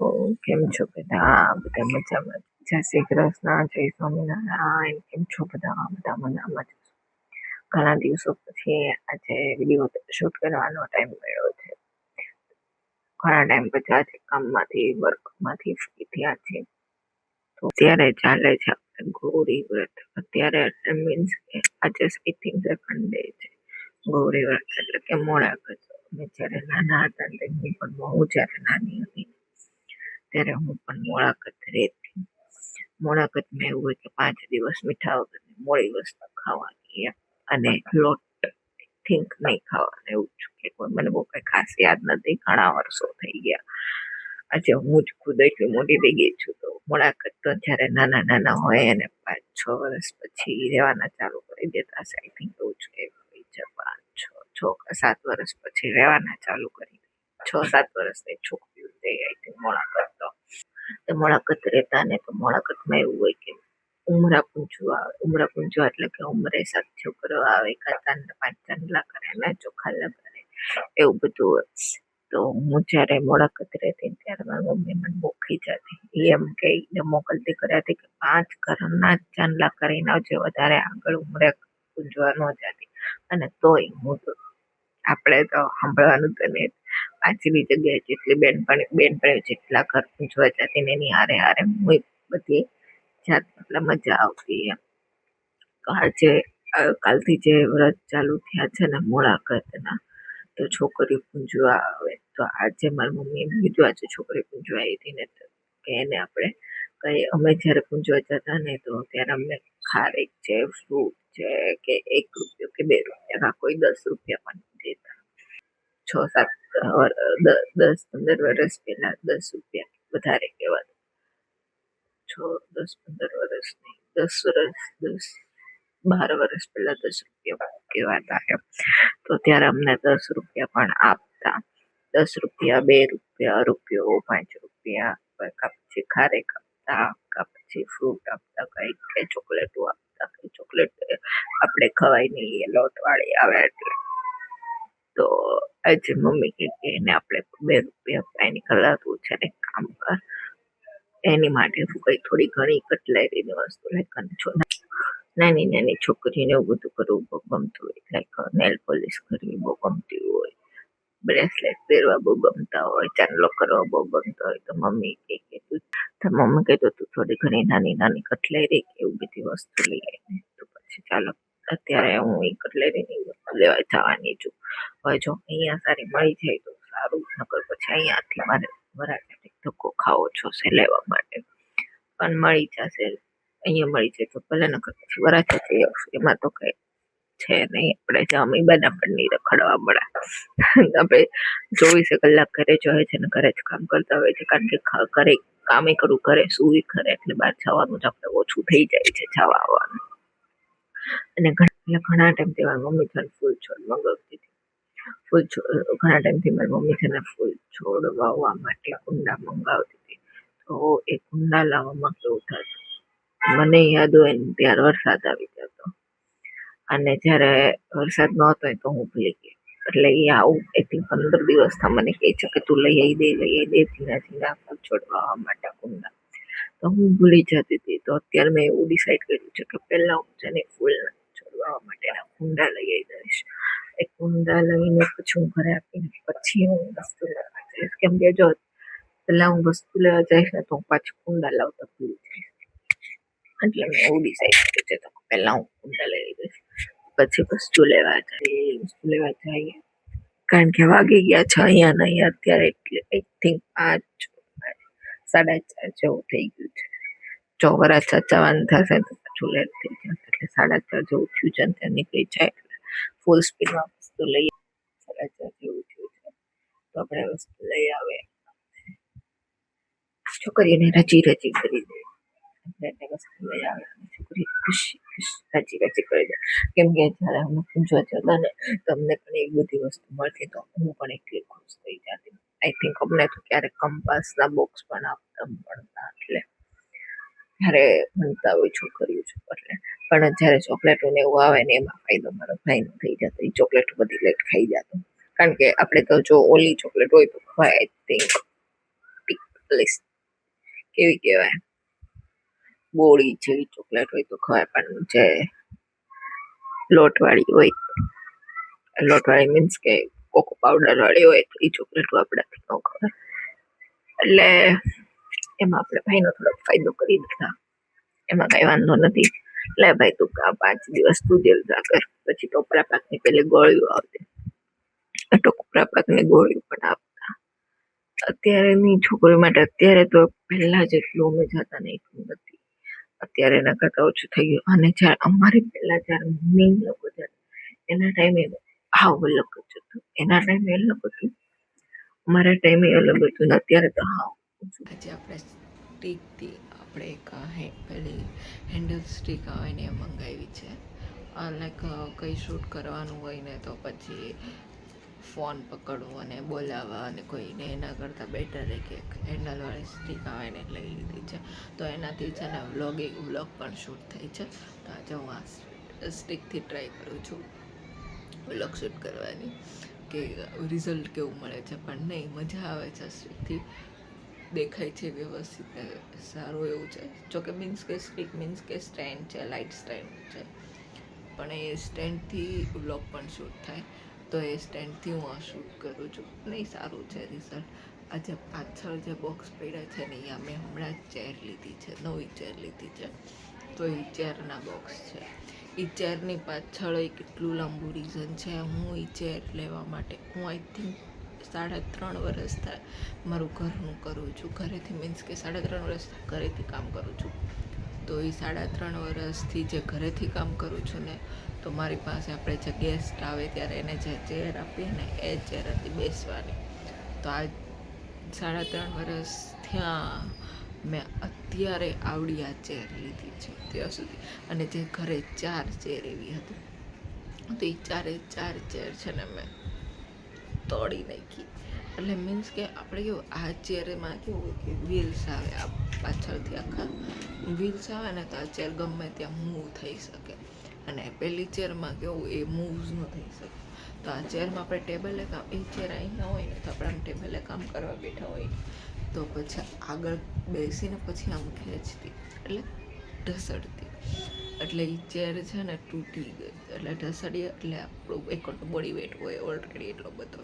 કેમ છો બધા? બધા મજામાં? જય શ્રી કૃષ્ણ, જય સ્વામિનારાયણ. કેમ છો બધા? બધા મજામાં જ. ઘણા દિવસો પછી આજે વિડીયો શૂટ કરવાનો ટાઈમ મળ્યો છે. ઘણા ટાઈમ પછી આજે કામમાંથી વર્કમાંથી ફ્રી થયા છે. તો અત્યારે ચાલે છે આપણે ગૌરી વ્રત. અત્યારે મીન્સ કે આજે આઈ થિંક સેકન્ડ ડે છે ગૌરી વ્રત, એટલે કે મોડાકત. અમે જ્યારે નાના હતા હું પણ બહુ જ્યારે નાની હતી ત્યારે હું પણ મોળાકત રહેતી. મોળાકતમાં એવું હોય કે 5 દિવસ મીઠા વગર મોળી વસ્તુ ખાવાની અને લોટ થિંક નહીં ખાવાનું, એવું જ કે કોઈ મને બહુ કઈ ખાસ યાદ નથી, ઘણા વર્ષો થઈ ગયા. આજે હું જ ખુદ એટલી મોટી થઈ ગઈ છું. તો મોળાકત તો જ્યારે નાના નાના હોય અને 5-6 વર્ષ પછી રહેવાના ચાલુ કરી દેતા હશે. આઈ થિંક એવું જ કંઈક હોય છે. 5-6 કે 7 વર્ષ પછી રહેવાના ચાલુ કરી 6-7 વર્ષની છોકરીઓ થઈ આઈ થિંક મોળાકત. તો મોળાકત રહેતા ને તો મોળાકતમાં એવું હોય કે ઉમરા પૂંજવા આવે. ઉમરા પૂંજવા એટલે કે ઉમરે 7 છોકરો આવે, કાતા 5 ચાંદલા કરે ને ચોખાલા કરે, એવું બધું હોય. તો હું જ્યારે મોળાકત રહેતી ત્યારે મારી મમ્મી મને બહુ ખીજાતી. એમ કહીને મોકલતી કર્યાથી કે 5 ઘરના ચાંદલા કરીને આવજે, વધારે આગળ ઉમરે પૂંજવા ન જતી. અને તોય હું તો આપણે તો સાંભળવાનું તો નહીં. પાછળની જગ્યાએ જેટલી બેનપણીઓ જેટલા ઘર પૂંજવા જતી ને એની હારે હારે હું બધી જાત, મતલબ મજા આવતી એમ. તો આજે કાલથી જે વ્રત ચાલુ થયા છે ને મોળાકતના, તો છોકરીઓ પૂંજવા આવે. તો આજે મારી મમ્મી એમ કીધું આજે છોકરી પૂંજવા આવી હતી ને કે એને આપણે કઈ, અમે જ્યારે પૂંજવા જતા ને તો ત્યારે અમને ખારેક છે, ફ્રૂટ છે, કે 1 રૂપિયો કે 2 રૂપિયા, કોઈ 10 રૂપિયા પણ દેતા. 10-15 વર્ષ પહેલા 10 રૂપિયા વધારે કહેવાતું. 10-15 વર્ષ નહીં, 10-12 વર્ષ પહેલા 10 રૂપિયા કહેવાતા એમ. તો ત્યારે અમને 10 રૂપિયા પણ આપતા. 10 રૂપિયા, 2 રૂપિયા, રૂપિયો, 5 રૂપિયા, પછી ખારેક આપતા, પછી ફ્રૂટ આપતા, કઈ ચોકલેટો આપતા. કઈ ચોકલેટ આપણે ખવાય નહીં, લોટ વાળી આવે એટલે. તો આજે મમ્મી કે એને આપણે 2 રૂપિયા આપવા, એની કરતા તું છે ને કામ કર, એની માટે કઈ થોડી ઘણી કટલેરીની વસ્તુ લાઈક નાની નાની છોકરીને એવું બધું કરવું બહુ ગમતું હોય. લાઈક નેલ પોલિશ કરવી બહુ ગમતી હોય, બ્રેસલેટ પહેરવા બહુ ગમતા હોય, ચાંદલો કરવા બહુ ગમતો હોય. તો મમ્મી કે મમ્મી કહેતો તું થોડી ઘણી નાની નાની કટલેરી કે એવું બધી વસ્તુ લઈ આવી. તો પછી ચાલો અત્યારે હું એ કટલેરીની વસ્તુ લેવા જવાની છું. હવે જો અહીંયા સારી મળી જાય તો સારું, નકર પછી અહીંયાથી મારે વરાછાથી ધક્કો ખાવો જોશે લેવા માટે. પણ મળી જશે, અહીંયા મળી જાય તો ભલે, નકર પછી વરાછાથી આવશે. એમાં તો કઈ છે નહીં, આપણે જામી બના પણ નહીં રખડવા મળે. આપણે 24 કલાક ઘરે જ હોય છે ને ઘરે જ કામ કરતા હોય છે, કારણ કે ઘરે કામે કરવું, ઘરે સુઈ કરે, એટલે બહાર જવાનું જ આપણે ઓછું થઈ જાય છે જવા આવવાનું. અને ઘણા ટાઈમથી મારી મમ્મી છે ફૂલ છોડ મંગાવતી હતી. ઘણા ટાઈમથી મારી મમ્મી છે ને ફૂલ છોડ વાવવા માટે કુંડા મંગાવતી હતી. તો એ કુંડા લાવવામાં કેવું થતું, મને યાદ હોય ને ત્યારે વરસાદ આવી જતો, અને જ્યારે વરસાદ ન હતો તો હું ભૂલી ગઈ. એટલે એ આવું 15 દિવસથી મને કહે છે કે તું લઈ આવી દે ધીરા ધીરા ફૂલ છોડ વાવવા માટે કુંડા. તો હું ભૂલી જતી હતી. તો અત્યારે મેં એવું ડિસાઈડ કર્યું છે કે પહેલા હું છે ને ફૂલ છોડ વાવવા માટેના કુંડા લઈ આવી દઈશ. એ કુંડા લઈને પછી હું ઘરે આપીને પછી હું વસ્તુ લેવા જઈશ. કેમ કે જો પેલા હું વસ્તુ લેવા જઈશ ને તો હું પાછું કુંડા લાવતા ભૂલી જઈશ. એટલે મેં એવું ડિસાઈડ કર્યું છે તો પહેલા હું કુંડા લઈ દઈશ, પછી વસ્તુ લેવા જઈએ. કારણ કે વાગી ગયા છે અહીંયા ને અહીંયા અત્યારે, એટલે આઈ થિંક 5-4:30 જેવું થઈ ગયું છે. જો વરાછા જવાનું થશે તો પાછું લેટ થઈ જશે, એટલે 4:30 જેવું થયું છે. ત્યાં નીકળી જાય એટલે ફૂલ સ્પીડમાં વસ્તુ લઈએ. 4:30 જેવું થયું છે તો આપણે વસ્તુ લઈ આવે. છોકરીઓને રજી કરી દે, એટલે વસ્તુ લઈ આવે. છોકરી ખુશી રાજી કરી દે. કેમ કે જ્યારે અમે પૂંજવા જતા ને તો અમને પણ એક બધી વસ્તુ મળતી, તો હું પણ એટલી ખુશ થઈ જતી. આઈ થિંક અમને તો ક્યારેક કંપાસના બોક્સ પણ આપતા મળતા, એટલે જ્યારે ભણતા હોય છોકરીઓ એટલે. પણ જ્યારે ચોકલેટો ને એવું આવે ને એમાં ફાયદો મારો ભાઈનો થઈ જતો. એ ચોકલેટો બધી લેટ ખાઈ જતો, કારણ કે આપણે તો જો ઓલી ચોકલેટ હોય તો ખવાય. આઈ થિંક પ્લીઝ કેવી કહેવાય ગોળી જેવી ચોકલેટ હોય તો ખવાય, પણ જે લોટવાળી હોય, લોટવાળી મીન્સ કે કોકો પાવડર વાળી હોય તો એ ચોકલેટ આપણાથી ન ખવાય. એટલે એમાં આપણે ભાઈનો થોડોક ફાયદો કરી દીધા, એમાં કઈ વાંધો નથી. લે ભાઈ તું 5 દિવસ તું જેલ જા કર, પછી ટોપરા પાકની પેલી ગોળીઓ આવતી, ટોપરા પાકની ગોળીઓ પણ આપતા. અત્યારેની છોકરીઓ માટે અત્યારે તો પહેલા જેટલું અમે જતા ને એટલું નથી, અત્યારે એના કરતા ઓછું થઈ ગયું. અને જ્યારે અમારી પહેલા જ્યારે મમ્મી લોકો એના ટાઈમે હાવ અલગ જ હતું, એના ટાઈમે અલગ હતું, અમારા ટાઈમે અલગ હતું ને અત્યારે તો હાવ. આજે આપણે સ્ટીકથી આપણે એક પેલી હેન્ડલ સ્ટીક આવે ને એ મંગાવી છે. લાઈક કંઈ શૂટ કરવાનું હોય ને તો પછી ફોન પકડવું અને બોલાવવા અને કોઈને, એના કરતાં બેટર કે હેન્ડલવાળી સ્ટીક આવે ને લઈ લીધી છે. તો એનાથી છે ને વ્લોગ પણ શૂટ થાય છે. તો આજે હું આ સ્ટીકથી ટ્રાય કરું છું વ્લોગ શૂટ કરવાની, કે રિઝલ્ટ કેવું મળે છે. પણ નહીં, મજા આવે છે સ્ટીકથી, દેખાય છે વ્યવસ્થિત, સારું એવું છે. જોકે મીન્સ કે સ્ટીક મીન્સ કે સ્ટેન્ડ છે, લાઇટ સ્ટેન્ડ છે, પણ એ સ્ટેન્ડથી વ્લોગ પણ શૂટ થાય. તો એ સ્ટેન્ડથી હું આ શૂટ કરું છું. નહીં, સારું છે રિઝલ્ટ. આજે પાછળ જે બોક્સ પડ્યા છે ને અહીંયા મેં હમણાં જ ચેર લીધી છે, નવી ચેર લીધી છે. તો એ ચેરના બોક્સ છે. એ ચેરની પાછળ કેટલું લાંબુ રીઝન છે. હું એ ચેર લેવા માટે હું આઈ થિંક 3.5 વર્ષ થાય મારું ઘરનું કરું છું, ઘરેથી મીન્સ કે 3.5 વર્ષ ઘરેથી કામ કરું છું. તો એ 3.5 વર્ષથી જે ઘરેથી કામ કરું છું ને, તો મારી પાસે આપણે જે ગેસ્ટ આવે ત્યારે એને જે ચેર આપીએ ને એ ચેર હતી બેસવાની. તો આ 3.5 વર્ષ થયા મેં અત્યારે આવડી આ ચેર લીધી છે ત્યાં સુધી. અને જે ઘરે 4 ચેર એવી હતી, તો એ 4 ચેર છે ને મેં તોડી નાખી. એટલે મીન્સ કે આપણે કેવું આ ચેરમાં કેવું હોય કે વ્હીલ્સ આવે, આ પાછળથી આખા વ્હીલ્સ આવે ને તો આ ચેર ગમે ત્યાં મૂવ થઈ શકે. અને પેલી ચેરમાં કેવું એ મૂવ્સ ન થઈ શકે. તો આ ચેરમાં આપણે ટેબલે કામ, એ ચેર અહીં ના હોય ને તો આપણે આમ ટેબલે કામ કરવા બેઠા હોય તો પછી આગળ બેસીને પછી આમ ખેંચતી, એટલે ઢસડતી, એટલે એ ચેર છે ને તૂટી ગઈ. એટલે ઢસડીએ એટલે આપણું એક બોડી વેટ હોય ઓલરેડી એટલો બધો,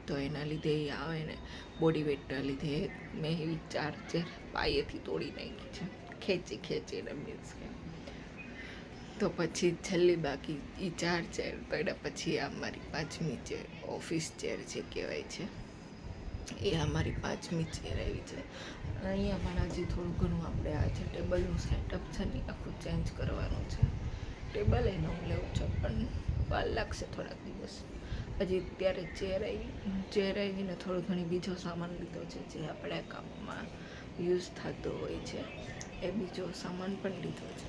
તો એના લીધે એ આવે ને બોડી વેટના લીધે મેં એવી 4 ચેર પાયેથી તોડી નાખી છે, ખેંચીને મીન્સ કે. તો પછી છેલ્લી બાકી એ 4 ચેર તોડ્યા પછી આ મારી 5મી ચેર, ઓફિસ ચેર જે કહેવાય છે, એ અમારી 5મી ચેર આવી છે. અહીંયા પણ હજી થોડું ઘણું આપણે આ જે ટેબલનું સેટઅપ છે ને આખું ચેન્જ કરવાનું છે. ટેબલ એ નવું લેવું છે, પણ વાર લાગશે થોડાક દિવસ. હજી અત્યારે ચેર આવીને થોડો ઘણી બીજો સામાન લીધો છે જે આપણે કામમાં યુઝ થતો હોય છે, એ બીજો સામાન પણ લીધો છે.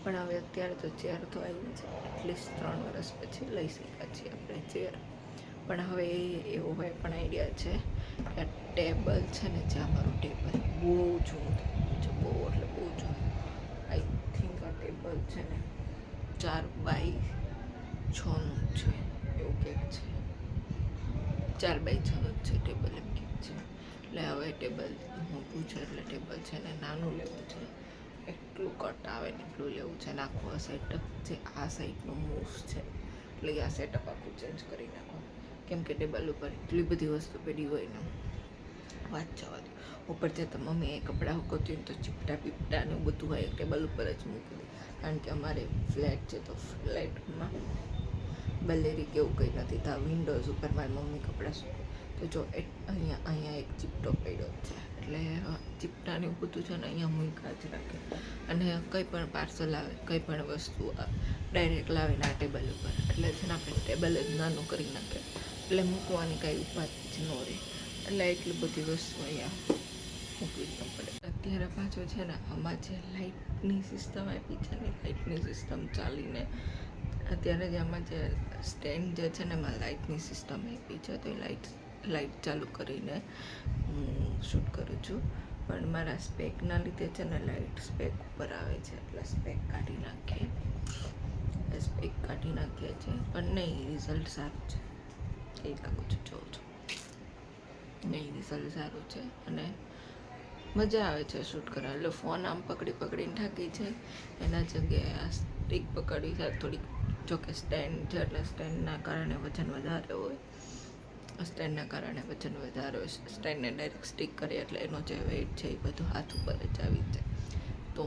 પણ હવે અત્યારે તો ચેર તો આવી છે, એટલીસ્ટ 3 વર્ષ પછી લઈ શક્યા છીએ આપણે ચેર. પણ હવે એવો ભાઈ પણ આઈડિયા છે કે આ ટેબલ છે ને, જે અમારું ટેબલ બહુ જૂનું થઈ ગયું છે, બહુ એટલે બહુ જૂનું. આઈ થિંક આ ટેબલ છે ને 4x6નું છે, એવું કંઈક છે. 4x6 છે ટેબલ, એમ કંઈક છે. એટલે હવે ટેબલ મોટું છે, એટલે ટેબલ છે ને નાનું લેવું છે. એટલું કટ આવે ને એટલું લેવું છે. ને આખું આ સેટઅપ જે આ સાઈડનું મૂવ છે, એટલે આ સેટઅપ આખું ચેન્જ કરી નાખો. કેમ કે ટેબલ ઉપર એટલી બધી વસ્તુ પડી હોય ને, વાત જવા દો. ઉપર જતાં મમ્મી એ કપડાં હુકવતી હોય તો ચીપટા ને બધું હોય ટેબલ ઉપર જ મૂકી દે. કારણ કે અમારે ફ્લેટ છે, તો ફ્લેટમાં બેલેરી કેવું કંઈ નથી. તો આ વિન્ડોઝ ઉપર મારી મમ્મી કપડાં સૂકવે તો જો અહીંયા એક ચીપટો પડ્યો છે, એટલે ચીપટાને બધું છે ને અહીંયા મૂક્યા જ રાખે. અને કંઈ પણ પાર્સલ આવે, કંઈ પણ વસ્તુ ડાયરેક્ટ લાવીને આ ટેબલ ઉપર, એટલે છે ને આપણે ટેબલ જ નાનું કરી નાખે, એટલે મૂકવાની કાંઈ ઉપાધિ જ ન રહે. એટલે એટલી બધી વસ્તુ અહીંયા મૂકવી જ ન પડે. અત્યારે પાછો છે ને આમાં જે લાઇટની સિસ્ટમ આપી છે ને, લાઇટની સિસ્ટમ ચાલીને અત્યારે જ આમાં જે સ્ટેન્ડ જે છે ને એમાં લાઇટની સિસ્ટમ આપી છે. તો એ લાઇટ ચાલુ કરીને હું શૂટ કરું છું. પણ મારા સ્પેકના લીધે છે ને લાઇટ સ્પેક ઉપર આવે છે, એટલે સ્પેક કાઢી નાખીએ છે. પણ નહીં, રિઝલ્ટ સારું છે, એ લાગુ છું જોઉં છું. નહીં, રિઝલ્ટ સારું છે. અને મજા આવે છે શૂટ કરવા. એટલે ફોન આમ પકડી પકડીને થાકી છે, એના જગ્યાએ આ સ્ટિક પકડી છે થોડીક. જોકે સ્ટેન્ડ છે એટલે સ્ટેન્ડના કારણે વજન વધારે હોય, સ્ટેન્ડના કારણે વજન વધારે હોય. સ્ટેન્ડને ડાયરેક્ટ સ્ટિક કરીએ એટલે એનો જે વેઇટ છે એ બધું હાથ ઉપર જ આવી જાય. તો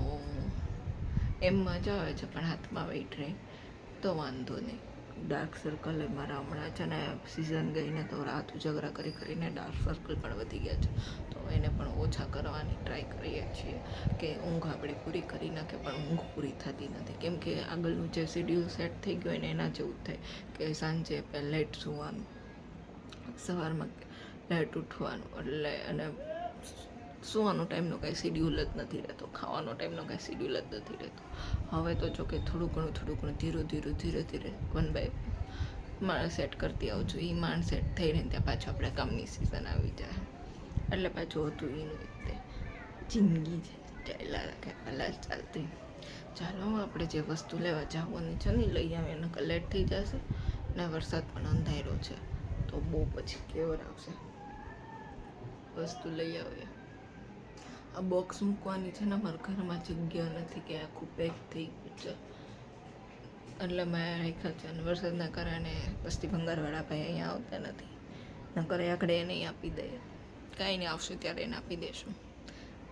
એમ મજા આવે છે, પણ હાથમાં વેઇટ રહે તો વાંધો નહીં. ડાર્ક સર્કલ એ મારા હમણાં છે ને સિઝન ગઈને તો રાત ઉજાગરા કરીને ડાર્ક સર્કલ પણ વધી ગયા છે. તો એને પણ ઓછા કરવાની ટ્રાય કરીએ છીએ કે ઊંઘ આપણી પૂરી કરી નાખે, પણ ઊંઘ પૂરી થતી નથી. કેમ કે આગળનું જે શેડ્યુલ સેટ થઈ ગયું હોય ને એના જેવું થાય કે સાંજે લેટ સૂવાનું, સવારમાં લેટ ઉઠવાનું, એટલે અને સુવાનો ટાઈમનો કાંઈ શેડ્યુલ જ નથી રહેતો, ખાવાનો ટાઈમનો કાંઈ શેડ્યુલ જ નથી રહેતો. હવે તો જો કે થોડું ઘણું ધીરે ધીરે વન બાય મારે સેટ કરતી આવું છું. એ માંડ સેટ થઈ ને ત્યાં પાછું આપણે કામની સિઝન આવી જાય, એટલે પાછું હતું એનું રીતે જિંદગી છે ચાલ્યા રાખે પહેલાં ચાલતી. ચાલો આપણે જે વસ્તુ લેવા જવાની છે ને લઈ આવીએ, એને લેટ થઈ જશે ને વરસાદ પણ અંધારો છે તો બહુ પછી કેવર આવશે. વસ્તુ લઈ આવીએ. આ બોક્સ મૂકવાની છે ને મારા ઘરમાં જગ્યા નથી કે આખું પેક થઈ ગયું છે, એટલે મેં રાખ્યા છે. અને વરસાદના કારણે વસ્તી ભંગારવાળા ભાઈ અહીંયા આવતા નથી, નકર આકડે એને આપી દઈએ. કાંઈ નહીં, આવશે ત્યારે એને આપી દઈશું.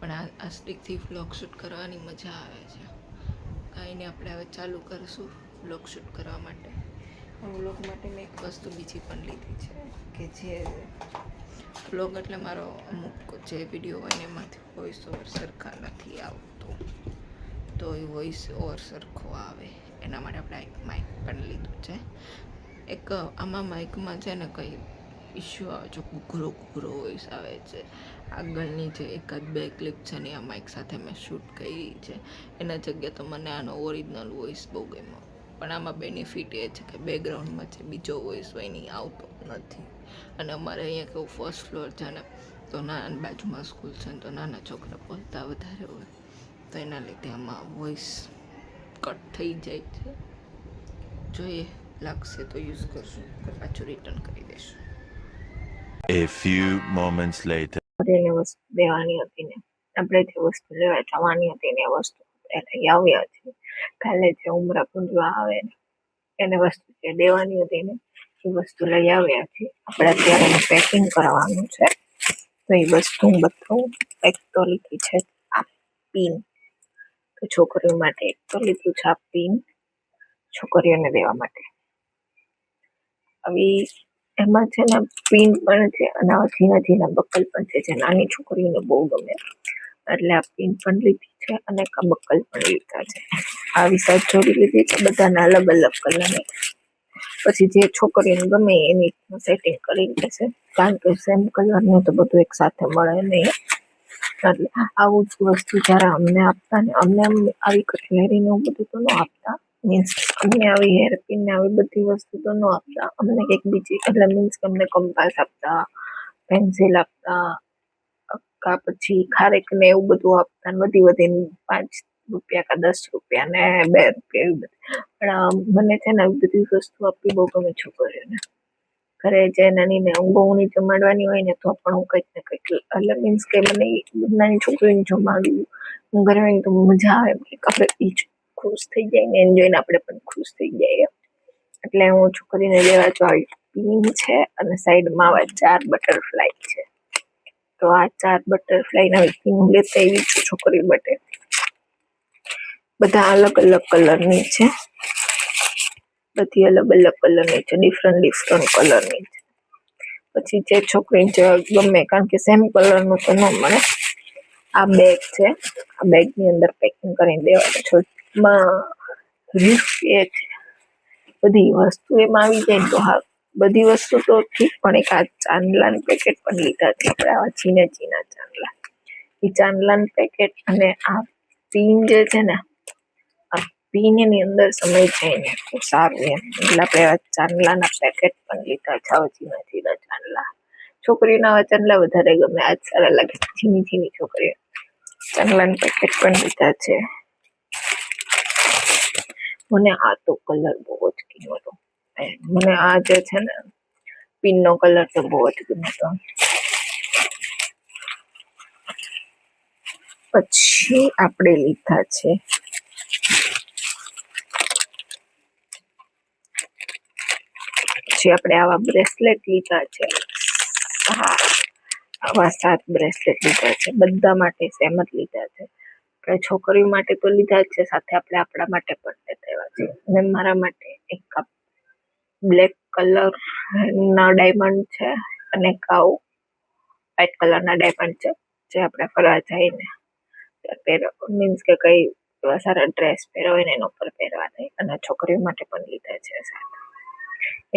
પણ આ સ્ટિકથી વ્લોગ શૂટ કરવાની મજા આવે છે. કાંઈ નહીં, આપણે હવે ચાલુ કરીશું વ્લોગ શૂટ કરવા માટે. વ્લોગ માટે મેં એક વસ્તુ બીજી પણ લીધી છે કે જે વ્લોગ એટલે મારો અમુક જે વિડીયો હોય ને એમાંથી વોઇસ ઓવર સરખા નથી આવતો, તો એ વોઇસ ઓવર સરખો આવે એના માટે આપણે એક માઇક પણ લીધું છે. એક આમાં માઇકમાં છે ને કંઈ ઇશ્યુ આવે છે, ઘૂઘરો વોઇસ આવે છે. આગળની જે એકાદ બે ક્લિપ છે ને આ માઇક સાથે મેં શૂટ કરી છે, એના જગ્યાએ તો મને આનો ઓરિજિનલ વોઇસ બહુ ગમ્યો. પણ આમાં બેનિફિટ એ છે કે બેકગ્રાઉન્ડમાં જે બીજો વોઇસ હોય ને એ આવતો નથી. અને અમારે અહીંયા કેવું ફર્સ્ટ ફ્લોર છે ને, તો નાના બાજુમાં સ્કૂલ છે ને, તો નાના છોકરા બોલતા વધારે હોય, તો એના લીધે આમાં વોઇસ કટ થઈ જાય છે. જોઈએ લાગશે તો યુઝ કરશું, પાછું રિટર્ન કરી દઈશું. A few moments later. એને વસ્તુ દેવાની હતી ને આપણે જે વસ્તુ લેવા જવાની હતી ને એ વસ્તુ લઈ આવ્યા છે. કાલે જે ઉમરા પૂંજવા આવે ને એને વસ્તુ જે દેવાની હતી ને એ વસ્તુ લઈ આવ્યા છે. આપણે અત્યારે એને પેકિંગ કરવાનું છે. તો એ વસ્તુ બધું પેક તો લીધી છે. આ પિન તો છોકરીઓ માટે એક તો લીધું છે, આ પિન છોકરીઓને દેવા માટે. આવી એમાં છે ને પિન પણ છે અને ઝીણા ઝીણા બકલ પણ છે, જે નાની છોકરીઓને બહુ ગમે, એટલે આ પિન પણ લીધી છે અને બકલ પણ લીધા છે. આવી સાઈડ જોડી લીધી છે, બધાના અલગ અલગ કલરની. પછી જે છોકરીઓને ગમે એની સેટિંગ કરી લેશે, કારણ કે સેમ કલરનું તો બધું એક સાથે મળે નહીં. એટલે આવું જ વસ્તુ જ્યારે અમને આપતા ને, અમને આવી કટલેરી ને એવું બધું તો ન આપતા, મીન્સ અમને આવી હેરપિન ને આવી બધી વસ્તુ તો ન આપતા. અમને કંઈક બીજી એટલે મીન્સ કે અમને કંપાસ આપતા, પેન્સિલ આપતા, કા પછી ખારેક ને એવું બધું આપતા. વધીને 5 રૂપિયા કા 10 રૂપિયા ને 2 રૂપિયા એવું બધું. પણ મને છે ને આવી બધી વસ્તુ આપવી બહુ ગમે છોકરીઓને. ઘરે જે નાની ને ઊંઘોની જમાડવાની હોય ને તો પણ હું કંઈક ને કંઈક એટલે મીન્સ કે મને નાની છોકરીઓને જમાડવું હું ઘરે હોય તો મજા આવે, આપણે ઈ ખુશ થઈ જાય ને એને જોઈને આપણે પણ ખુશ થઈ જઈએ. એટલે હું છોકરીને લેવા જો આવી પિન છે અને સાઈડમાં આવા 4 બટરફ્લાય છે. તો આ 4 બટરફ્લાય ના પિન લેતા એવી છું છોકરી માટે. બધા અલગ અલગ કલરની છે, બધી અલગ અલગ કલરની છે, ડિફરન્ટ કલરની છે. પછી જે છોકરીને જે ગમે, કારણ કે સેમ કલરનું તો ન મળે. આ બેગ છે, આ બેગની અંદર પેકિંગ કરીને દેવાનું છે. એ છે બધી વસ્તુ એમાં આવી જાય તો હા, બધી વસ્તુ તો ઠીક, પણ એક આ ચાંદલાનું પેકેટ પણ લીધા છે આપણે, આવા ઝીણા ચાંદલા. એ ચાંદલાનું પેકેટ અને આ પિન જે છે ને, આ પિન એની અંદર સમય જાય ને તો સારું એમ, એટલે આપણે આ ચાંદલાના પેકેટ પણ લીધા છે, આવા ઝીણા ચાંદલા. છોકરીઓના આવા ચાંદલા વધારે ગમે, આજ સારા લાગે, ઝીણી છોકરીઓ. ચાંદલાના પેકેટ પણ લીધા છે. મને આ તો કલર બહુ જ ગમ્યો હતો. મને આ જે છે ને પિનનો કલર તો બહુ જ ગમ્યો હતો. પછી આપણે લીધા છે આવા બ્રેસલેટ લીધા છે. હા, આવા 7 બ્રેસલેટ લીધા છે. બધા માટે સેમ જ લીધા છે. આપણે છોકરીઓ માટે તો લીધા જ છે, સાથે આપણે આપણા માટે પણ લેતા આવ્યા છે. અને મારા માટે એક બ્લેક કલર ના ડાયમંડ છે અને એક આવું વ્હાઈટ કલરના ડાયમંડ છે, જે આપણે ફરવા જઈને મીન્સ કે કઈ એવા સારા ડ્રેસ પહેરવા હોય ને એના ઉપર પહેરવા થાય. અને છોકરીઓ માટે પણ લીધા છે સાથે.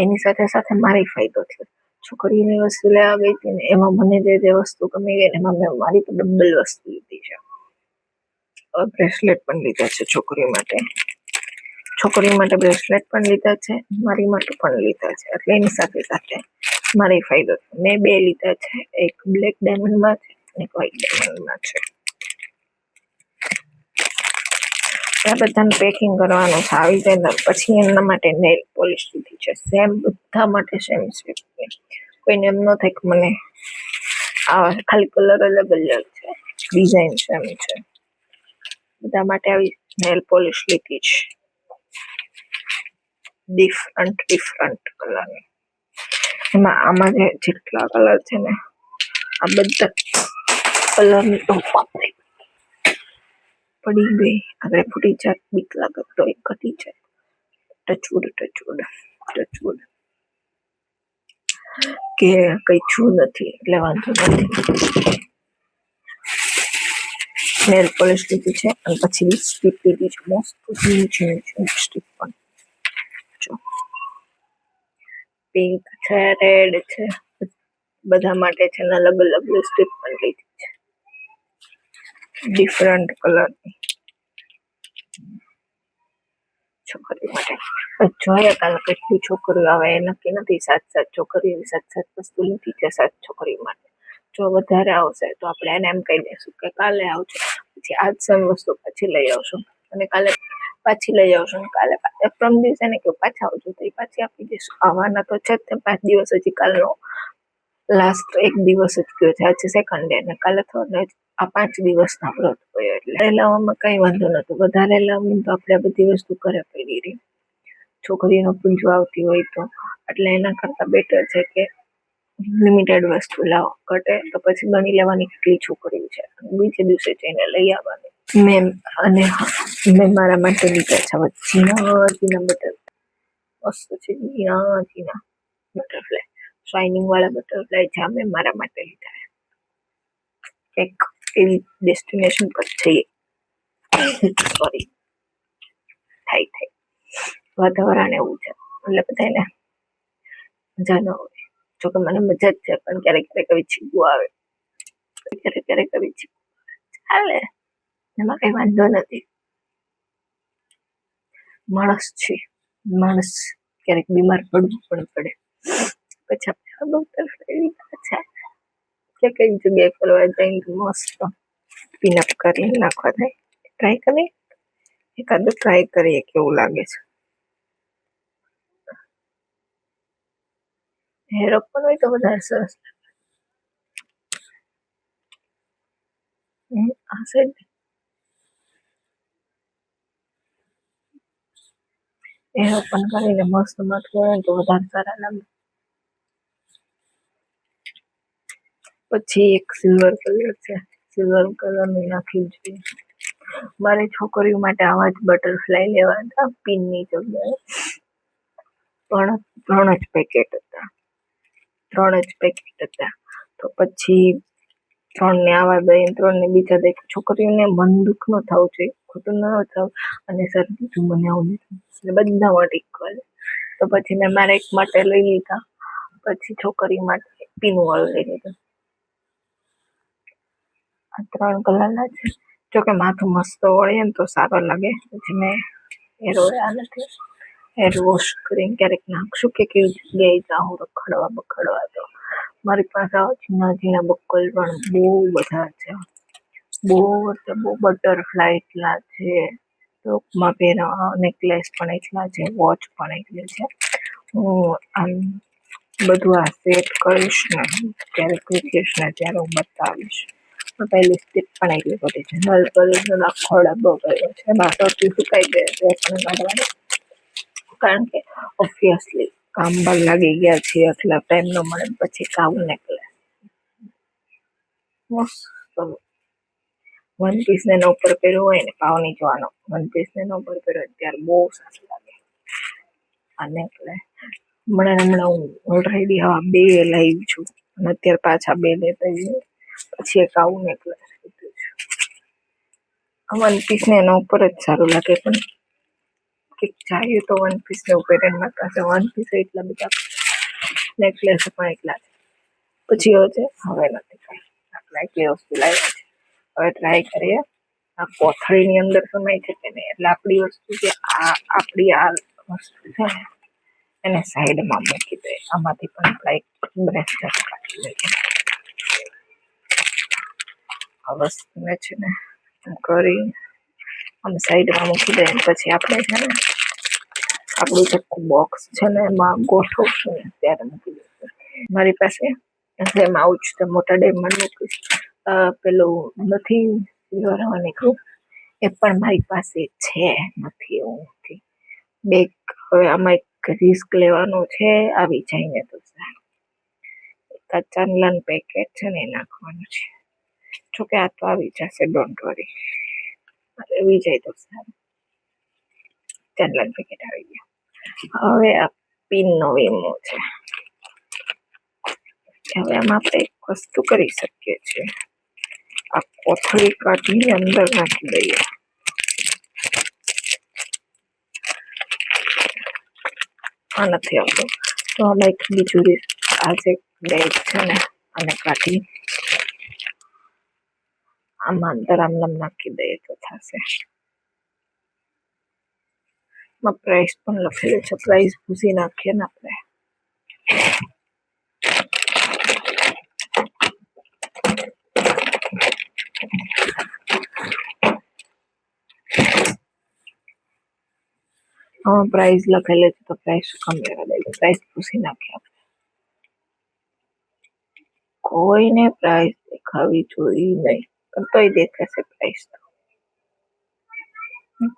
એની સાથે સાથે મારી ફાયદો થયો. છોકરીઓની વસ્તુ લેવા ગઈ હતી ને, એમાં મને જે વસ્તુ ગમી ગઈ ને, એમાં મેં મારી તો ડબલ વસ્તુ લીધી છે. બ્રેસલેટ પણ લીધા છે છોકરીઓ માટે બ્રેસલેટ પણ લીધા છે, મારી માટે પણ લીધા છે. એટલે એની સાથે સાથે મારી ફાયદો થયો. મેં 2 લીધા છે, એક બ્લેક ડાયમંડમાં છે અને એક વ્હાઈટ ડાયમંડમાં છે. આ બધાનું પેકિંગ કરવાનું છે. આવી જાય પછી એમના માટે નેલ પોલિશ લીધી છે. સેમ બધા માટે સેમ છે. કોઈને એમ ન થાય કે મને આવા ખાલી કલર અલગ અલગ છે, ડિઝાઇન સેમ છે. બધા માટે આવી નેલ પોલિશ લીધી છે, ડિફરન્ટ કલરની. એમાં આમાં જેટલા કલર છે ને, આ બધા કલરની તો પડી ગઈ. આગળ ફૂટી જાય, બીક લાગે તો એ ઘટી જાય. ટચવુડ કે કઈ છું નથી એટલે વાંધો નથી. નેલ પોલિશ લીધી છે અને પછી લિપસ્ટિક લીધી છે. મસ્ત લિપસ્ટિક પણ જો પિંક છે, રેડ છે, બધા માટે છે ને અલગ અલગ લિપસ્ટિક પણ લીધી છે, ડિફરન્ટ કલરની છોકરી માટે. જોઈએ કાલે કેટલી છોકરીઓ આવે એ નક્કી નથી. 7 છોકરીઓ, 7 વસ્તુ લીધી છે 7 છોકરીઓ માટે. જો વધારે આવશે તો આપણે એને એમ કહી દઈશું કે કાલે આવજો, પછી આજ સેમ વસ્તુ પછી લઈ આવશું, અને કાલે પાછી લઈ આવશું, કાલે પ્રમ દિવસે ને કે પાછા આવજો તો એ પાછી આપી દઈશું. આવવાના તો છે જ. 5 દિવસ હજી કાલનો લાસ્ટ 1 દિવસ જ ગયો છે. આજે સેકન્ડ ડે ને કાલે થર્ડ ડે. આ 5 દિવસના વ્રત હોય એટલે લાવવામાં કઈ વાંધો નતો. વધારે લાવવું તો આપણે બધી વસ્તુ ઘરે પડી રહી. છોકરીનો પૂંજો આવતી હોય તો એટલે એના કરતા બેટર છે કે લિમિટેડ વસ્તુ લાવો. ઘટે તો પછી ગણી લેવાની કેટલી છોકરીઓ છે, બીજે દિવસે જઈને લઈ આવવાની. મેં મારા માટે લીધા છે ઝીણા બટર, મસ્ત છે ઝીણા બટરફ્લાય, શાઇનિંગ વાળા બટરફ્લાય છે. મેં મારા માટે લીધા. એક એવી ડેસ્ટિનેશન પર જઈએ, સોરી થાય વાતાવરણ એવું છે એટલે બધાને મજા ન હોય. જોકે મને મજા જ છે, પણ ક્યારેક આવી છીગું આવે, ક્યારેક આવી છીગું ચાલે, એમાં કઈ વાંધો નથી. માણસ ક્યારેક બીમાર પડવું પણ પડે. પછી આપણે કઈ જગ્યાએ ફરવા જઈને મસ્ત પીનઅપ કરીને નાખવા થાય. ટ્રાય કરીએ, એકાદું ટ્રાય કરીએ કેવું લાગે છે. હેર ઓપન હોય તો વધારે સરસ લાગે. આ સાઈડ હેર ઓપન કરીને મસ્ત માથું હોય તો વધારે સારા લાગે. પછી એક સિલ્વર કલર છે, સિલ્વર કલરનું નાખી જોઈએ. મારે છોકરીઓ માટે આવા જ બટરફ્લાય લેવા હતા પિનની જગ્યાએ, પણ 3 જ પેકેટ હતા. તો પછી 3 ને આવા દઈ, 3 ને બીજા દઈ. છોકરીઓને મન દુઃખ ન થવું જોઈએ, ખોટું ન થવું. અને સર બીજું મને આવું લીધું એટલે બધા માટે ઇક્વલ. તો પછી મેં મારા એક માટે લઈ લીધા, પછી છોકરી માટે પીનું વાળું લઈ લીધું. આ 3 કલરના છે. જોકે માથું મસ્ત વળે ને તો સારો લાગે. પછી મેં હેર ઓળ્યા નથી, હેર વોશ કરીને ક્યારેક નાખશું કે કેવી જગ્યાએ જાઉં રખડવા તો. મારી પાસે ઝીણા બક્કલ પણ બહુ બધા છે, બહુ બટરફ્લાય એટલા છે, ટોપમાં પહેરવા નેકલેસ પણ એટલા છે, વોચ પણ એટલી છે. હું આમ બધું આ સેટ કરીશ ને ત્યારે હું બતાવીશ. પહેલી સ્ટેપ પણ એટલી બધી છે. નલ પોલિશનો આખો ડબ્બો કર્યો છે. બાટોથી સુકાઈ ગયો છે પણ કાઢવાનો, કારણ કે ઓબ્વિયસલી કામ પર લાગી ગયા છીએ એટલા ટાઈમ ન મળે પછી કામ નીકળે. વન પીસ ને ઉપર પહેર્યો હોય ને ભાવ નહીં જોવાનો, વન પીસ ને ઉપર પહેર્યો ત્યારે બહુ સરસ લાગે. અને એટલે હમણાં હું ઓલરેડી હા 2 લાવી છું અને અત્યારે પાછા 2 લેતા જઈએ પછી એક આવું નીકળે. વન પીસ ને એના ઉપર જ સારું લાગે, પણ કંઈક જાય તો વન પીસ ને ઉપર એના પાસે વન પીસ એટલા બધા નેકલેસ પણ એટલા છે. પછી હવે નથી કઈ આપણે એટલી વસ્તુ લાવ્યા છે. હવે ટ્રાય કરીએ આ કોથળીની અંદર સમાય છે કે નહીં. એટલે આપણી વસ્તુ છે આપણી આ વસ્તુ છે ને એને સાઈડમાં મૂકી દે. આમાંથી પણ આપણે એક બ્રેસલેટ કાઢી લઈએ. આ વસ્તુને છે ને કરી આમ સાઈડમાં મૂકી દે. પછી આપણે છે ને આપણું ચોખ્ખું બોક્સ છે ને એમાં ગોઠવશું ને ત્યારે મૂકી દઈશું. મારી પાસે એમ આવું જ તો મોટા ડેમમાં મૂકીશ. પેલું નથી નીકળું એ પણ મારી પાસે છે, નથી એવું નથી. બેગ હવે આમાં એક રિસ્ક લેવાનું છે, આવી જાય ને તો સારું. ચાંદલાનું પેકેટ છે ને એ નાખવાનું છે. જોકે આ તો આવી જશે, ડોન્ટ વરી. આવી જાય તો સારું. ચાંદલાનું પેકેટ આવી ગયા. હવે આ પિનનો વીમો છે. હવે આમાં આપણે એક વસ્તુ કરી શકીએ છીએ. આ કોથળી કાઢીને અંદર નાખી દઈએ. આ નથી આવતું તો આમાં એક બીજું આ જે બેગ છે ને આને કાઢી આમાં અંદર આમ નાખી દઈએ તો થશે. પ્રાઇસ પણ લખેલું છે. પ્રાઇસ ભૂસી નાખીએ ને આપણે. પ્રાઇસ લખેલું છે તો પ્રાઇસ શું કામ લેવા દે? પ્રાઇસ ભૂસી નાખીએ આપણે. કોઈને પ્રાઇસ દેખાવી જોઈએ નહીં, પણ તોય દેખાશે પ્રાઇસ તો.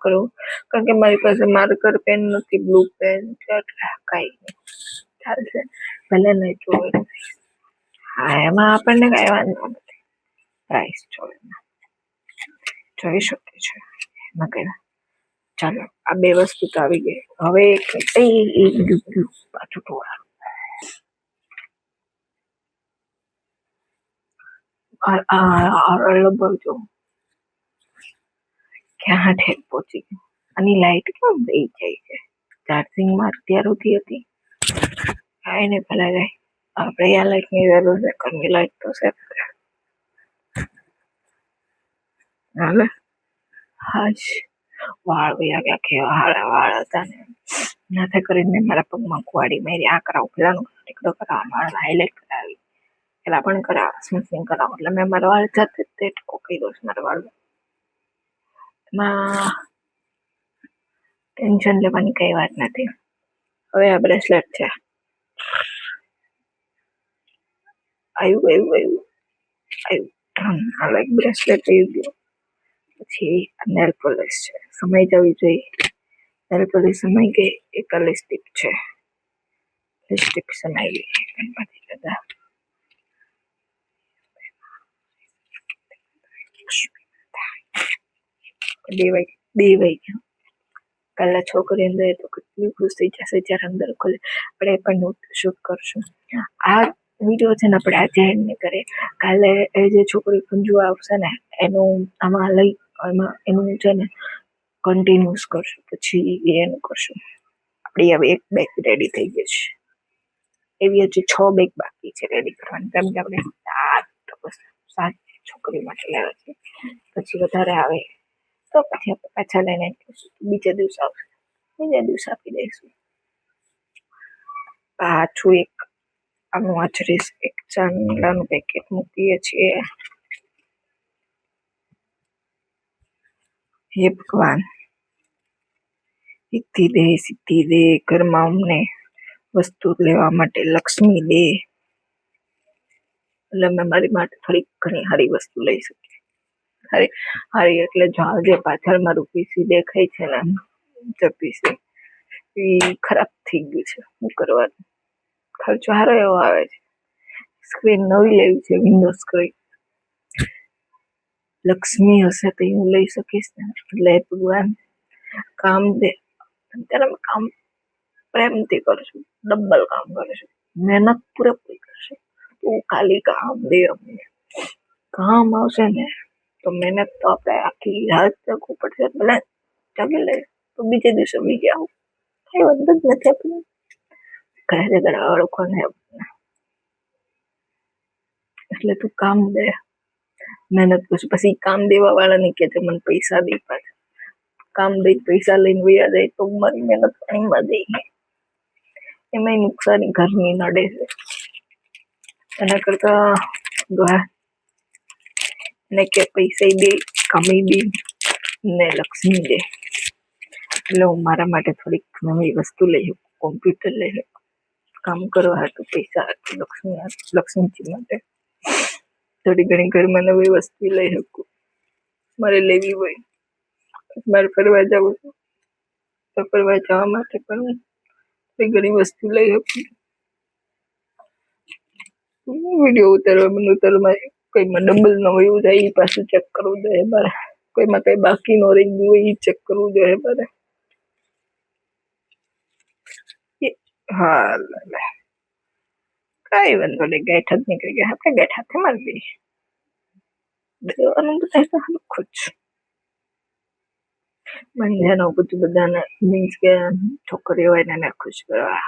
કરું કારણ કે મારી પાસે માર્કર પેન નથી, બ્લુ પેન છે એટલે કઈ નહીં ચાલશે. ભલે નહીં જોવે. હા એમાં આપણને કઈ વાંધો નથી. પ્રાઇસ જોઈ શકે છે એમાં કઈ. ચાલો આ 2 વસ્તુ તો આવી ગઈ. હવે પાછું ટોળા જો ક્યાં ઠેક પહોંચી ગયું. આની લાઈટ કેમ દઈ જાય છે? ચાર્જિંગમાં અત્યાર સુધી હતી. કાંઈ નહીં પેલા જાય. આપણે આ લાઈટની જરૂર છે. ઘરની લાઈટ તો છે. હાલે હાશ વાળ વયા ગયા. કેવા વાળ હતા ને નાથે કરીને મારા પગમાં કુવાડી મારી. આ કરાવું પેલાનું ટીકડો કરાવવા મારા હાઈલાઈટ કરાવી પેલા પણ કરાવ સ્મિથિંગ કરાવો. એટલે મેં મારા વાળ જાતે તે ટકો કર્યો છે. મારા વાળ માં ટેન્શન લેવાની કઈ વાત નથી. હવે આ બ્રેસલેટ છે. આવ્યું આ લાઈક બ્રેસલેટ આવી ગયું. પછી નેલ પોલિશ છે. સમય જવી જોઈએ. નેલ પોલિશ સમય ગઈ. એક લિપસ્ટિક છે. લિપસ્ટિક સમય ગઈ. ગણપતિ દાદા દેવાઈ ગયું. કાલે છોકરી અંદર તો કેટલી ખુશ થઈ જશે જ્યારે અંદર ખોલે. આપણે પણ શૂટ કરશું. આ વિડીયો છે ને આપણે આજે એડ નહીં કરીએ. કાલે એ જે છોકરી ખંજુ આવશે ને એનું આમાં લઈ એનું છે ને કન્ટિન્યુઅસ કરશું. પછી એનું કરશું. આપણી હવે એક બેગ રેડી થઈ ગઈ છે. એવી હજી 6 બેગ બાકી છે રેડી કરવાની. કેમ કે આપણે 7 છોકરી માટે લેવા છે. પછી વધારે આવે તો પછી આપણે પાછા લઈને બીજા દિવસ આવશે. બીજા દિવસ આપી દઈશું. પાછું એક આનું આચરીશ. એક ચાંદલાનું પેકેટ મૂકીએ છીએ. હે ભગવાન સિદ્ધિ દે ઘરમાં અમને વસ્તુ લેવા માટે લક્ષ્મી દે. એટલે મેં મારી માટે થોડીક ઘણી સારી વસ્તુ લઈ શકી. હારી એટલે જે પાછળ મારું પીસી દેખાય છે ને, જે પીસી એ ખરાબ થઈ ગયું છે. શું કરવાનું? ખર્ચો સારો એવો આવે છે. સ્ક્રીન નવી લેવી છે, વિન્ડો સ્ક્રીન. લક્ષ્મી હશે તો હું લઈ શકીશ ને. એટલે ભગવાન કામ દે. અત્યારે મેં કામ પ્રેમથી કરશું, ડબલ કામ કરશું, મહેનત પૂરેપૂરી કરશું. તું ખાલી કામ દે અમને. કામ આવશે ને તો મહેનત તો આપણે આખી રાત જાગવું પડશે. ભલે જાગી લે તો બીજે દિવસે બીજે આવું, કઈ વાંધો જ નથી. આપણે ઘરે ઘરે કોને એટલે તું કામ દે, મહેનત કરશું. પછી કામ દેવા વાળાને કે મને પૈસા દે. પાછા કામ દઈ પૈસા લઈને વયા જાય તો મારી મહેનત પાણીમાં દઈ. એમાં નુકસાની ઘરની નડે છે. એના કરતા એને કે પૈસા દે, કમાઈ દે ને લક્ષ્મી દે. એટલે હું મારા માટે થોડીક નવી વસ્તુ લઈ શકું, કોમ્પ્યુટર લઈ શકું, કામ કરવા હતું, પૈસા હતું, લક્ષ્મીજી માટે થોડી ઘણી ઘરમાં નવી વસ્તુ લઈ શકું. મારે લેવી હોય, મારે ફરવા જવું છે તો ફરવા જવા માટે પણ થોડી ઘણી વસ્તુ લઈ શકું. વિડીયો ઉતારવામાં કઈમાં ડબલ ન હોય એવું જાય એ પાછું ચેક કરવું જોઈએ મારે. કોઈમાં કઈ બાકી નો રહી ગયું હોય એ ચેક કરવું જોઈએ મારે. હા કઈ વાંધો નહીં, ગાંઠ જ નીકળી ગયા. આપણે ગાંઠ હાથે મારી દઈએ. દેવાનું બધા સરખું જ. બંધાનું બધું બધાને મીન્સ કે છોકરીઓ હોય એને ખુશ કરવા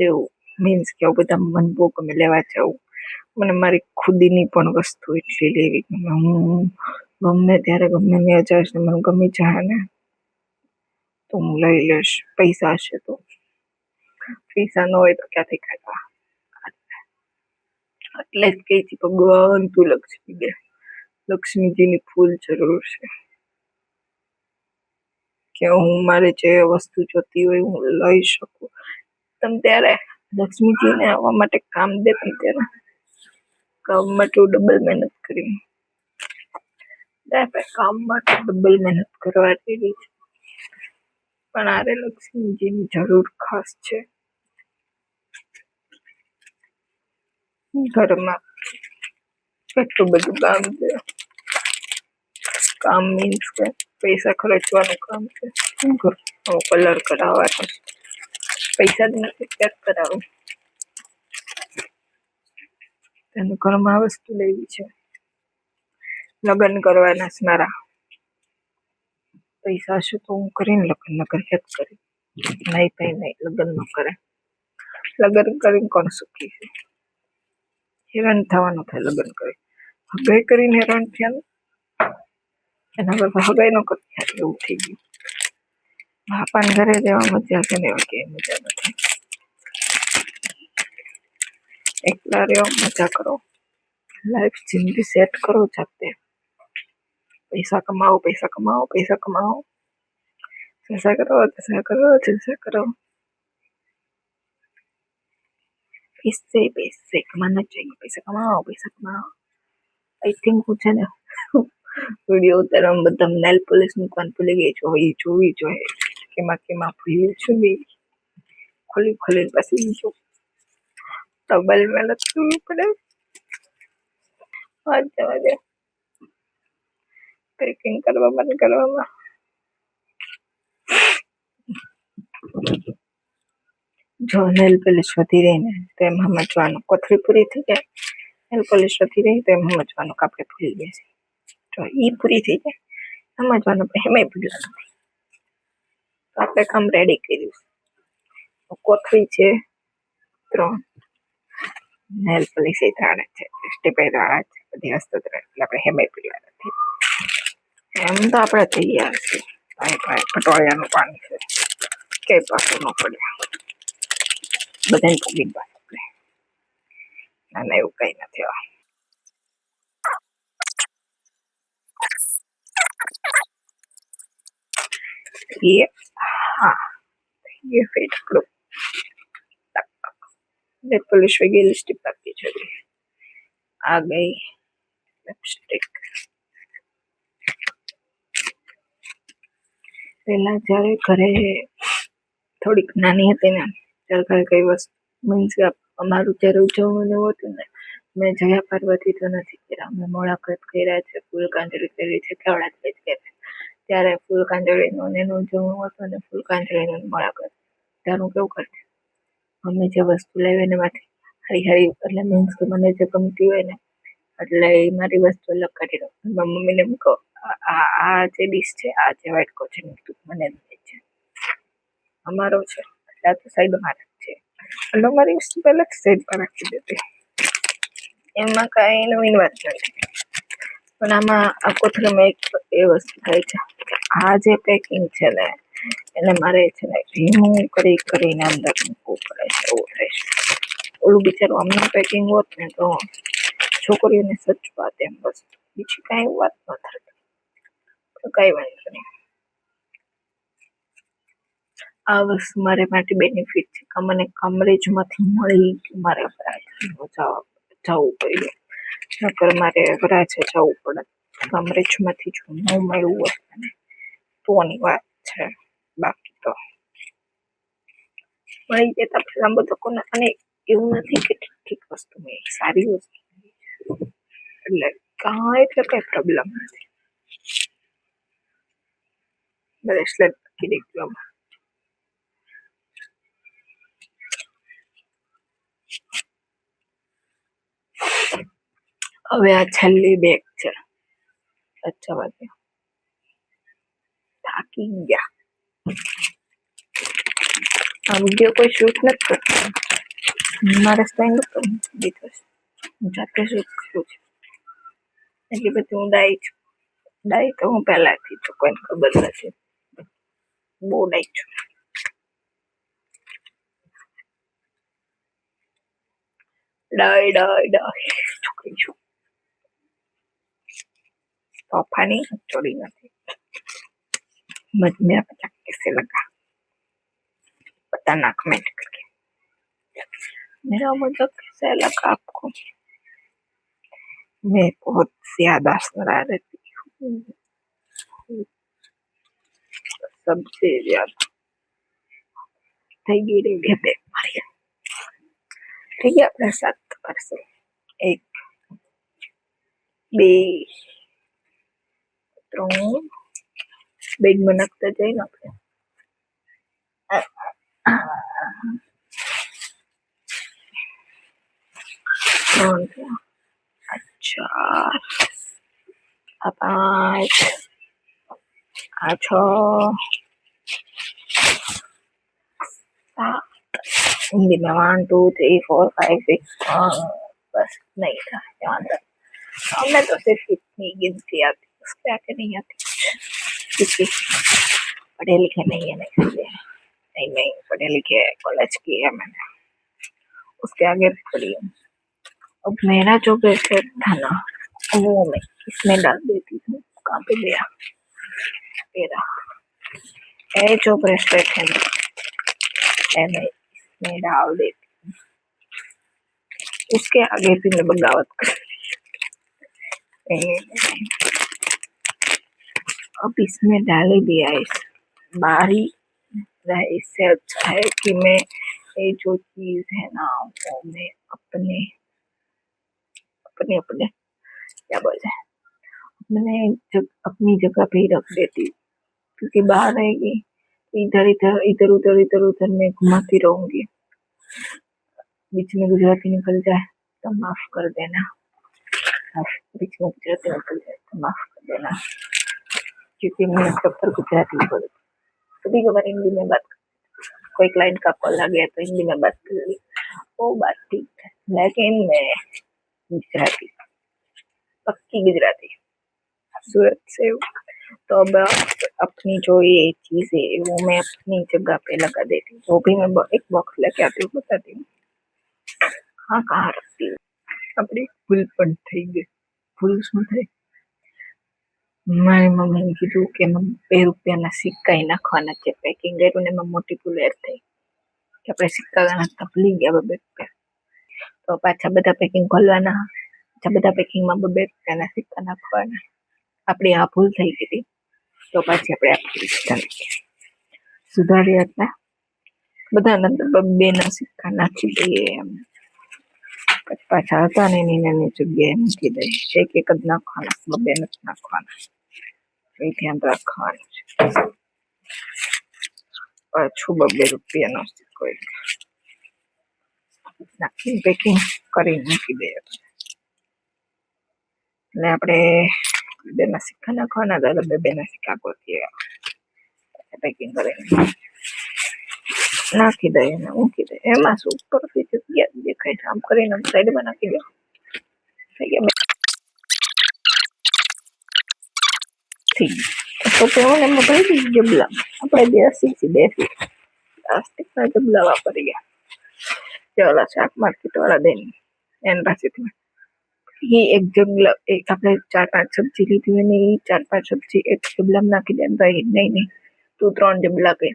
દેવું. મીન્સ કે બધા મન બહુ ગમે લેવા જવું. મને મારી ખુદીની પણ વસ્તુ એટલી લેવી ગમે. હું ગમે ત્યારે ગમે ત્યાં જઈશ ને મને ગમી જાય ને તો હું લઈ લઈશ. પૈસા હશે તો. પૈસા ન હોય તો ક્યાંથી કાઢવા. એટલે જ કઈ છે ભગવાન તું લક્ષ્મી દે. લક્ષ્મીજીની ફૂલ જરૂર છે કે હું મારે જે વસ્તુ જોતી હોય હું લઈ શકું. તમે ત્યારે લક્ષ્મીજીને આવવા માટે કામ દે. તમે ત્યારે કામ માટે ડબલ મહેનત કરી. કામ માટે ડબલ મહેનત કરવા જેવી છે. પણ આરે લક્ષ્મીજીની જરૂર ખાસ છે. ઘરમાં કેટલું બધું કામ છે. કામ મીન્સ કે પૈસા ખર્ચવાનું કામ છે. કલર કરાવવાનો પૈસા જ નથી ચેક કરાવું. તેનું ઘરમાં વસ્તુ લેવી છે. લગ્ન કરવાના છે મારા. પૈસા હશે તો હું કરીને લગ્ન ન કરી જ કરી. નહીં કઈ નહીં, લગ્ન ન કરે. લગ્ન કરીને કોણ સુખી છે? હેરાન થવાનું થાય લગ્ન કરી. હગાઈ કરીને હેરાન થયા એના કરતા હગાઈ ન કરતી એવું થઈ ગયું. બાપાને ઘરે જવા મજા છે ને એવા કે મજા નથી. એકલા રહ્યો, મજા કરો, લાઈફ જિંદગી સેટ કરો જાતે. પૈસા કમાઓ, પૈસા કમાઓ, પૈસા કમાઓ, જલસા કરો, જલસા કરો, જલસા કરો. पैसे कमाना चाहिए. पैसा कमाओ, पैसा कमाओ. આઈ થિંક હું છે ને વિડીયો ઉતારવામાં બધા નેલ પોલિશ મૂકવાનું ભૂલી ગઈ છું. એ જોવી જોઈએ કેમાં ભૂલ્યું છું બી. ખોલી પછી જો ડબલ મહેનત કરવી પડે. જવા દે પેકિંગ કરવામાં જો નેલ પોલિશ વધી રહી ને તો એમ સમજવાનું કોથળી પૂરી થઈ જાય. નેલ પોલિશ વધી રહી તો એમ સમજવાનું કે આપણે ભૂલી ગયા છે. જો ઈ પૂરી થઈ જાય સમજવાનું એમાંય ભૂલ્યા નથી. તો આપણે કામ રેડી કર્યું. કોથળી છે 3, નેલ પોલિશ 3 છે, સ્ટેપ 3 છે, બધી વસ્તુ 3 એટલે આપણે એમાંય ભૂલ્યા નથી. એમ તો આપણે તૈયાર છે. પટોળિયાનું પાણી છે કઈ પાછું ન પડે. બધાને પૂગી પાસે ના એવું કઈ નથી. હા ये फेट प्रो નેલ પોલિશ વગેરે સ્ટીપ બાકી છે. आ गई लिपस्टिक। પેલા જ્યારે ઘરે થોડીક નાની હતી ને ત્યારે ઘરે કઈ વસ્તુ મીન્સ કે અમારું જ્યારે ઉજવવાનું હતું ને મેં જયા પાર્વતી તો નથી કર્યા, મેં મોળાકત કર્યા છે, ફૂલકાંજળી કરી છે, કેવડા જ કર્યા. ત્યારે ફૂલકાંજળીનું એનું ઉજવણું હતું ને ફૂલકાંજળીનું મોળાકત ત્યારે હું કેવું કરતી, મમ્મી જે વસ્તુ લાવે ને એમાંથી હારી હારી એટલે મીન્સ કે મને જે ગમતી હોય ને એટલે એ મારી વસ્તુ અલગ કાઢી દઉં. મમ્મીને એમ કહું આ જે ડીશ છે આ જે વાટકો છે તું મને દે છે, અમારો છે એટલે આ તો સાઈડમાં છે એટલે મારી વસ્તુ પહેલા સાઈડમાં રાખી દેતી. એમાં કાંઈ નવીન વાત નથી. પણ આમાં આ કોથળીમાં એક એ વસ્તુ થાય છે કે આ જે પેકિંગ છે ને એને મારે છે ને ધીમું કરી કરીને અંદર મૂકવું પડે છે, એવું થાય છે. ઓલું બિચારું આમનું પેકિંગ હોત ને તો છોકરીઓને સચવાત એમ વસ્તુ, બીજી કાંઈ વાત ન થતી. તો કાંઈ વાંધો નહીં. આ વસ્તુ મારે માટે બેનિફિટ છે કે મને કમરેજમાંથી મળી મારે જવું પડ્યું, નકર મારે વરાછે જવું પડે. કમરેજમાંથી જો ન મળ્યું હોત મને તોની વાત છે, બાકી તો મળી જતા પેલા બધા કોને. અને એવું નથી કે ઠીક ઠીક વસ્તુ મળી, સારી વસ્તુ એટલે કાંઈ પ્રોબ્લેમ નથી. બ્રેસલેટ મૂકી દીધું. હવે આ છેલ્લી બેગ છે. અચ્છા વાગે થાકી ગયા. આ વિડીયો કોઈ શૂટ નથી કરતો, મારે સ્ટેન્ડ ઉપર દીધો છે, હું જાતે શૂટ કરું છું. એટલી બધી હું ડાઈ છું. ડાઈ તો હું પહેલાથી છું, કોઈને ખબર નથી, બહુ ડાઈ છું. ડાઈ ડાઈ ડાઈ છોકરી છું. तोहफानी चोरी नहीं। मेरा बच्चा कैसे लगा बताना कमेंट करके। मेरा बच्चा कैसे लगा आपको? मैं बहुत ज्यादा शरारती हूँ, सबसे ज्यादा। થઈ ગઈ રે બેગ મારી, થઈ ગયા આપણે 7 પાર્સલ, 1 2 3 બેગમાં નાખતા જઈએ ને આપણે, 3 4 5 6 7 हिंदी में 1 2 3 4 5 6 बस नहीं था अंदर। हमें तो सिर्फ इतनी गिनती आती, उसके आगे नहीं आती क्योंकि पढ़े लिखे नहीं है, नहीं पढ़े लिखे कॉलेज की है मैंने, उसके आगे पढ़ी हूँ। अब मेरा जो ब्रेसलेट था ना वो मैं इसमें डाल देती हूँ। कहाँ पे गया मेरा ये जो ब्रेसलेट है ना, मैं इसमें डाल देती हूँ, उसके आगे भी मैं बगावत कर। अब इसमें डाल ही दिया है, बाहरी इससे अच्छा है कि मैं ये जो चीज है ना वो मैं अपने अपने अपने क्या बोलते हैं मैंने अपनी जगह पे ही रख देती, क्योंकि बाहर रहेगी इधर इधर इधर उधर इधर उधर मैं घुमाती रहूंगी, बीच में गुजराती निकल जाए तो माफ कर देना, बीच में गुजराती निकल जाए तो माफ कर देना, क्योंकि मैं प्रॉपर गुजराती बोलती, कभी कभार हिंदी में बात, कोई क्लाइंट का कॉल आ गया तो हिंदी में बात कर ली, वो बात ठीक है, लेकिन मैं गुजराती, पक्की गुजराती, सूरत से। तो अब अपनी जो ये चीज है वो मैं अपनी जगह पे लगा देती हूँ, वो भी मैं एक बॉक्स लेके आती हूँ, बताती हूँ हाँ कहाँ रखती हूँ। अपनी फूल पण થઈ ગઈ, ફૂલ શું થાય, મારી મમ્મીએ કીધું કે 2 રૂપિયાના સિક્કા નાખવાના છે, પેકિંગ કર્યું ને એમાં મોટી ભૂલ એડ થઈ કે આપણે સિક્કા નાખતા ભૂલી ગયા 2 રૂપિયા, તો પાછા બધા પેકિંગ ખોલવાના, બધા પેકિંગમાં 2 રૂપિયાના સિક્કા નાખવાના. આપણી આ ભૂલ થઈ ગઈ હતી તો પાછી આપણે આપી સુધારી હતા. બધાના અંદર 2 ના સિક્કા નાખી દઈએ એમ. પછી પાછા હતા ને એની નાની જગ્યાએ મૂકી દઈએ. એક જ નાખવાના, 2 નથી નાખવાના. એ ધ્યાન રાખવાનું છે. પાછું 2 રૂપિયાનો સિક્કો નાખીને પેકિંગ કરીને મૂકી દઈએ. એટલે આપણે 2 ના સિક્કા નાખવાના, 2 ના સિક્કા ગોતીએ પેકિંગ કરીને નાખી દઈએ ને મૂકી દઈએ. એમાં શું ઉપરથી જગ્યા દેખાય છે, આમ કરીને સાઈડમાં નાખી દો. થઈ ગયા. તો તેઓને એમાં ભરી જબલા આપણે દેશી પ્લાસ્ટિકના જબલા વાપરી ગયા. ઓલા શાક માર્કેટ વાળા દઈને એની પાસેથી એક જબલા, એક આપણે 4-5 સબ્જી લીધી હોય ને એ 4-5 સબ્જી એક જબલામાં નાખી દે. નહીં તું 3 જબલા કે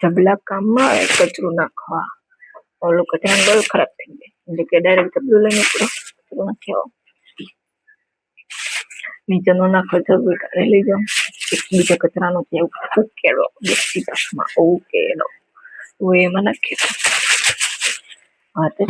જબલા કામમાં આવે. કચરું નાખવા ઓલું કચરા ગળ ખરાબ થઈ જાય એટલે કે ડાયરેક્ટ જબલું લઈને પૂરો કચરું નાખી આવો. નીચેનો નાખો જરૂર કરી લેજો. એક બીજા કચરાનો છે ઉકેલો દેશી ભાષામાં ઉકેલો એમાં નાખી દો. હા તે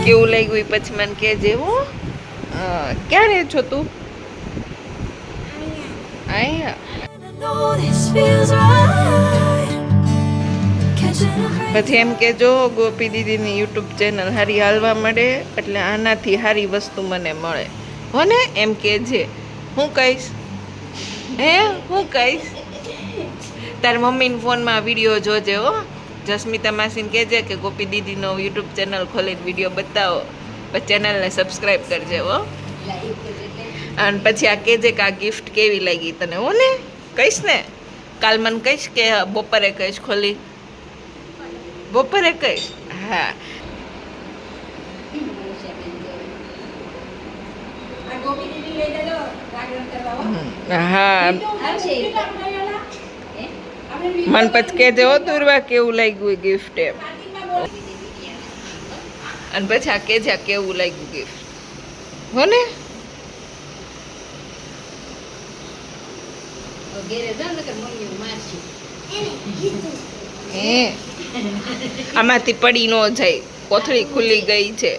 કેવું લાગ્યું પછી મને કહેજે. હું ક્યાં રહે છો તું? પછી એમ કેજો ગોપી દીદીની યુટ્યુબ ચેનલ હારી હાલવા મળે એટલે આનાથી હારી વસ્તુ મને મળે હો ને, એમ કેજે. હું કહીશ હું કહીશ. તારી મમ્મીના ફોનમાં વિડીયો જોજે હો. જસ્મિતા માસીને કહેજે કે ગોપી દીદીનો યુટ્યુબ ચેનલ ખોલીને વિડીયો બતાવો, પછી ચેનલને સબસ્ક્રાઈબ કરજે હો. અને પછી આ કહેજે કે આ ગિફ્ટ કેવી લાગી તને. હું ને કહીશ ને, કાલ મને કહીશ કે બપોરે કહીશ ખોલી, બપોરે કહીશ. હા હા મને પછી કહેજે હો દુર્વા કેવું લાગ્યું ગિફ્ટ એમ. અને પછી આ કહેજે કેવું લાગ્યું ગિફ્ટ હો ને. આમાંથી પડી ન જાય, કોથળી ખુલી ગઈ છે.